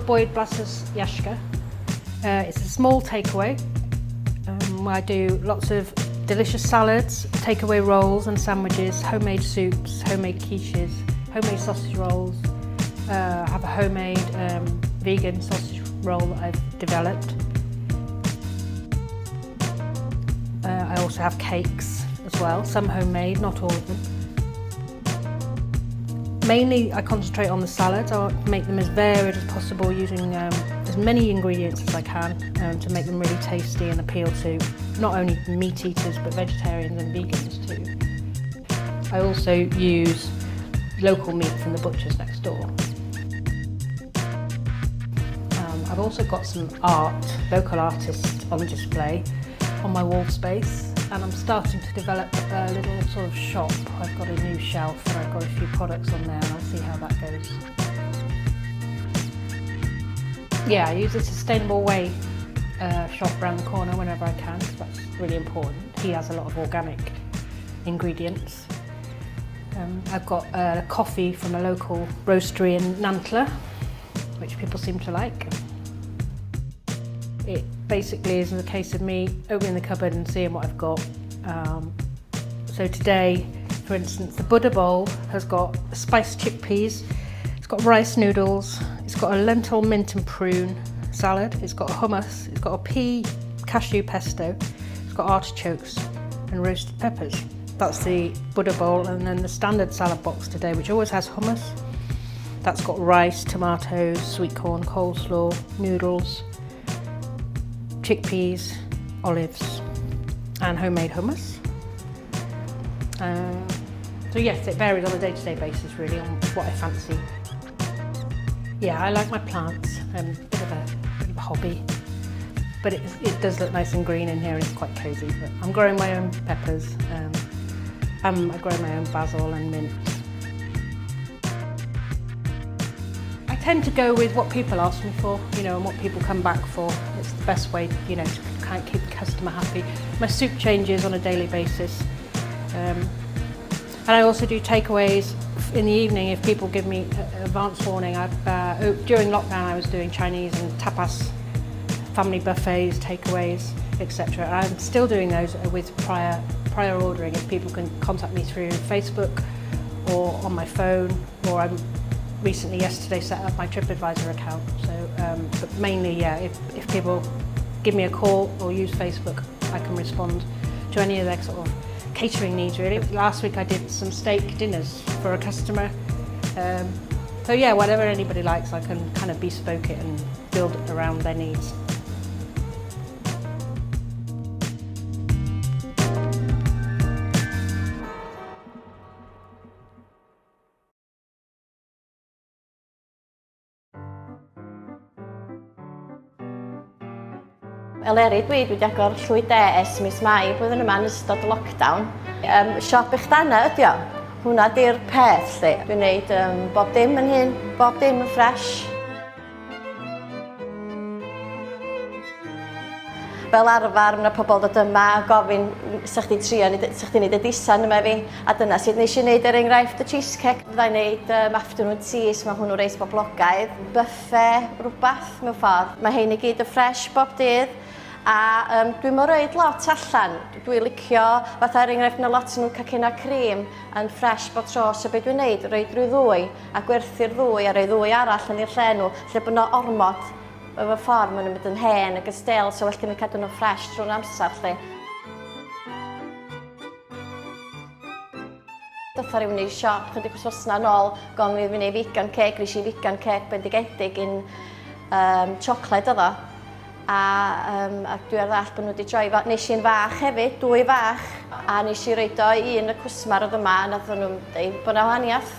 Bwyd Blasus Yashka. It's a small takeaway where I do lots of delicious salads, takeaway rolls and sandwiches, homemade soups, homemade quiches, homemade sausage rolls. I have a homemade vegan sausage roll that I've developed. I also have cakes as well, some homemade, not all of them. Mainly I concentrate on the salads. I want to make them as varied as possible using as many ingredients as I can to make them really tasty and appeal to not only meat eaters but vegetarians and vegans too. I also use local meat from the butchers next door. I've also got some art, local artists on display on my wall space, and I'm starting to develop a little sort of shop. I've got a new shelf and I've got a few products on there, and I'll see how that goes. Yeah, I use a Sustainable Way shop around the corner whenever I can, because that's really important. He has a lot of organic ingredients. I've got coffee from a local roastery in Nantler, which people seem to like. It basically is a case of me opening the cupboard and seeing what I've got. So today, for instance, the Buddha bowl has got spiced chickpeas, it's got rice noodles, it's got a lentil mint and prune salad, it's got a hummus, it's got a pea cashew pesto, it's got artichokes and roasted peppers. That's the Buddha bowl, and then the standard salad box today, which always has hummus. That's got rice, tomatoes, sweet corn, coleslaw, noodles, chickpeas, olives and homemade hummus. So yes, it varies on a day-to-day basis really on what I fancy. Yeah, I like my plants, bit of a hobby, but it does look nice and green in here and it's quite cosy. But I'm growing my own peppers, I grow my own basil and mint. I tend to go with what people ask me for, and what people come back for. It's the best way, to kind of keep the customer happy. My soup changes on a daily basis. And I also do takeaways in the evening if people give me advance warning. During lockdown I was doing Chinese and tapas, family buffets, takeaways, etc. I'm still doing those with prior ordering if people can contact me through Facebook or on my phone, or I'm recently yesterday set up my TripAdvisor account. So, but mainly, yeah, if people give me a call or use Facebook, I can respond to any of their sort of catering needs really. Last week I did some steak dinners for a customer. So yeah, whatever anybody likes, I can kind of bespoke it and build it around their needs. Llwyri wedi agor Llwy De ers mis Mai blwyddyn yma yn ystod lockdown. Siop eich dana ydi o. Hwna di'r peth lly. Dwi'n gwneud bob dim yn hyn, bob dim yn ffresh. Fel arfer, mae pobl dod yma a gofyn sa'ch chdi trio, sa'ch chdi wneud y disan yma fi. A dyna sydd nes i wneud enghraifft y cheesecake. Fyddai'n wneud afternoon teas, mae hwnnw reis boblogaidd. Buffet, rhywbeth mewn ffordd. Mae hein i gyd y ffresh bob dydd. A dwi'n roed lot allan. Dwi'n licio, fatha enghraifft na lot nhw'n cacena cream yn ffresh bob tro. So be dwi'n wneud, roed rhyw ddwy a gwerthu'r ddwy a rhoi ddwy arall yn i'r lle nhw, lle bod nhw ormod efo ffordd maen nhw'n mynd yn hen ac yn stêl, so well gen i cadw nhw ffresh drwy'r amser lle. Dotha rhywun i siop chydig wsosna nôl, gofyn fi wneud vegan cake, nes i vegan cake bendigedig yn chocolate oedd o. A dwi ar ddall bod nhw wedi troi, nes i'n fach hefyd, 2 fach, a nes i roed o i un y cwsmar oedd yma, a nath nhw'n dweud bod yna wahaniaeth.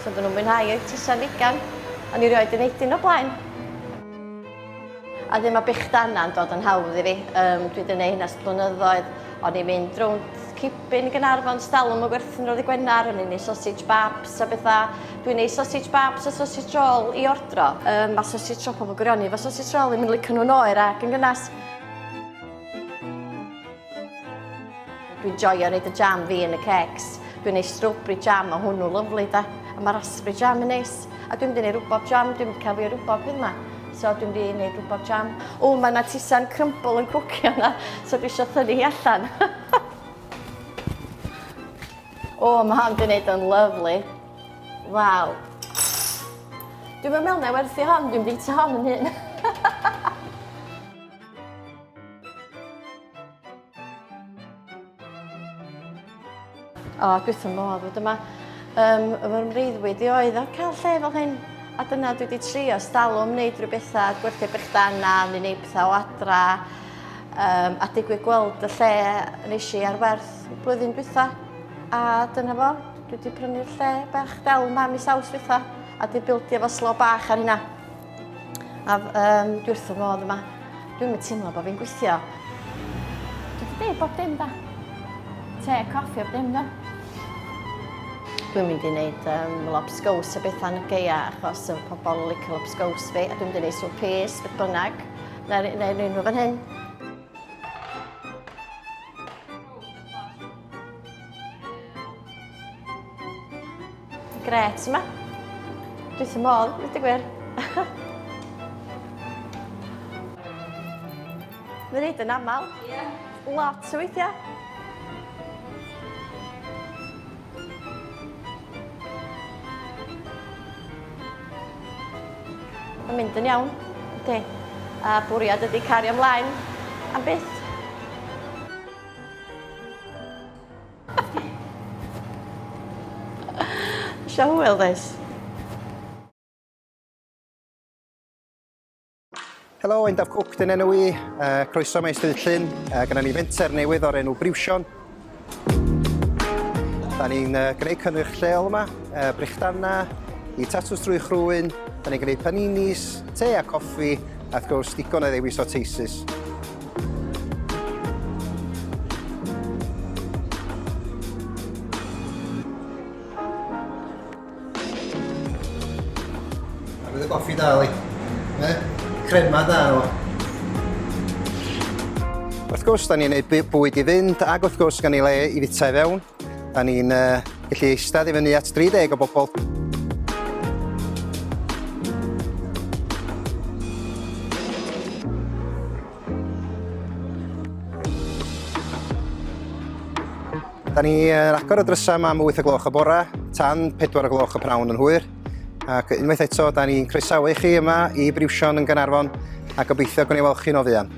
So bod nhw'n mwynhau y tisan vegan, a ni roed yn 18 o blaen. A ddim mae bechdana'n dod yn hawdd i fi. Dwi wedi gwneud hynna blynyddoedd. O'n i'n mynd rownd cipyn i Nghaernarfon, stalwm o gwerthu'n roedd i Gwenar, o'n i'n neud sausage babs a bethau. Dwi'n neud sausage babs a sausage roll i ordro. Mae sausage roll pobl gwirioni, mae sausage roll yn mynd licio nhw'n oer ac yn gynnas. Dwi'n joio wneud y jam fi yn y cakes. Dwi'n neud strawberry jam, a hwnnw lyflu da. A mae raspberry jam yn neis. A dwi'n mynd i neud rwbob jam, dwi'n mynd i cael fi rwbob fydd yma. So dwi'n wedi gwneud rhywbeth jam. O, mae yna tisan crumble yn cwcio yna, so dwi eisiau thynnu hi allan. O, mae hon wedi gwneud yn lyflu. Waw. Dwi'n meddwl na werthu hon, dwi'n bita hon yn hyn. O, dwi'n modd fod yma. Fy mreiddwyd i oedd o cael lle fel hyn. A dyna dwi wedi trio stalwm wneud rhyw bethau, gwerthu brechdanna, neu wneud pethau o adra. A digwydd gweld y lle nes i ar werth blwyddyn dwytha. A dyna fo, dwi wedi prynu'r lle bach del yma mis Awst dwytha. A di bildio efo slo bach ar hynna. A dwi wrth y modd yma. Dwi'n mynd teimlo bod fi'n gweithio. Dwi wedi dweud bob dim da. Te, coffi o'r dim da. Dwi'n mynd i wneud lobsgaws a bethau yn y geia achos y pobl yn licio lobsgaws fi. A dwi'n mynd i wneud sŵp pys, beth bynnag. Neu'r un nhw fan hyn. Gret yma. Dwi'n sy'n modd, wedi gwir. Mae'n wneud yn aml. Lot o weithiau. Mae'n mynd yn iawn, ydy. A bwriad ydy cario ymlaen am byth. Isio hwyl ddys. Helo, ein daf cwc dyn enw i, croeso mae ystod llyn, gyda ni fenter newydd o'r enw Briwision. Da ni'n gwneud cynnyrch lleol yma, brechdanna, i tatws drwy chrwyn, da ni'n gwneud paninis, te a coffi, a wrth gwrs digon o ddewis o teisys. A bydd y goffi dal i. Crema da o. Wrth gwrs, da ni'n gwneud bwyd i fynd, ac wrth gwrs gan i le i fita i fewn. Da ni'n gallu eistedd i fyny at 30 o bobl. Da ni'n agor y drysau yma am 8 o gloch y bora, tan 4 o gloch y prawn yn hwyr. Ac unwaith eto, da ni'n croesawu chi yma i Briwision yn Nghaernarfon a gobeithio gwneud weld chi no fuan.